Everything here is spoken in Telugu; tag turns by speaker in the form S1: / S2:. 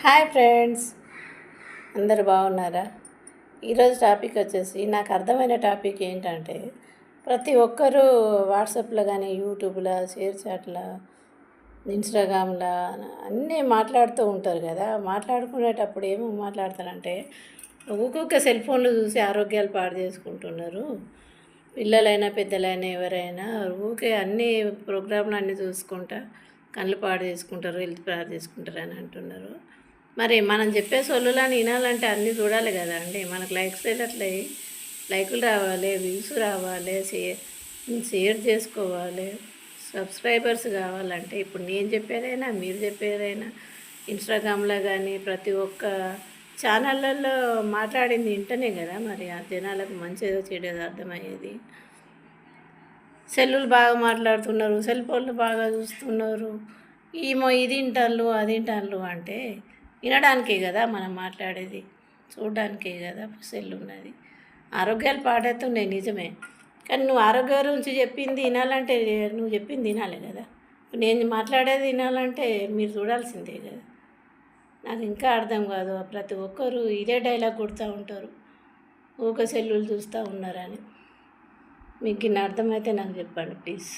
S1: హాయ్ ఫ్రెండ్స్, అందరు బాగున్నారా? ఈరోజు టాపిక్ వచ్చేసి నాకు అర్థమైన టాపిక్ ఏంటంటే ప్రతి ఒక్కరూ వాట్సాప్లో కానీ యూట్యూబ్లో షేర్ చాట్లో ఇన్స్టాగ్రామ్లో అన్నీ మాట్లాడుతూ ఉంటారు కదా. మాట్లాడుకునేటప్పుడు ఏమో మాట్లాడతారంటే ఒక్కొక్క సెల్ ఫోన్లు చూసి ఆరోగ్యాలు పాడు చేసుకుంటున్నారు. పిల్లలైనా పెద్దలైనా ఎవరైనా ఊకే అన్ని ప్రోగ్రాంలు అన్నీ చూసుకుంటా కళ్ళు పాడు చేసుకుంటారు, హెల్త్ పాడు చేసుకుంటారు అని అంటున్నారు. మరి మనం చెప్పే సొల్లులని వినాలంటే అన్నీ చూడాలి కదా అండి. మనకు లైక్స్ అట్లా లైకులు రావాలి, వ్యూస్ రావాలి, షేర్ చేసుకోవాలి, సబ్స్క్రైబర్స్ కావాలంటే ఇప్పుడు నేను చెప్పేదైనా మీరు చెప్పేదైనా ఇన్స్టాగ్రామ్లో కానీ ప్రతి ఒక్క ఛానళ్ళల్లో మాట్లాడింది వింటనే కదా మరి ఆ జనాలకు మంచిదో చెడేదో అర్థమయ్యేది. సెల్లులు బాగా మాట్లాడుతున్నారు, సెల్ ఫోన్లు బాగా చూస్తున్నారు, ఏమో ఇది వింటాళ్ళు అది వింటాళ్ళు అంటే వినడానికే కదా మనం మాట్లాడేది, చూడడానికే కదా సెల్ ఉన్నది. ఆరోగ్యాలు పాడవుతున్నాయి నిజమే, కానీ నువ్వు ఆరోగ్యం గురించి చెప్పింది వినాలంటే నువ్వు చెప్పింది వినాలి కదా. నేను మాట్లాడేది వినాలంటే మీరు చూడాల్సిందే కదా. నాకు ఇంకా అర్థం కాదు, ప్రతి ఒక్కరు ఇదే డైలాగ్ కొడుతూ ఉంటారు, ఊక సెల్లులు చూస్తూ ఉన్నారని. మీకు ఇన్ని అర్థమైతే నాకు చెప్పండి ప్లీజ్.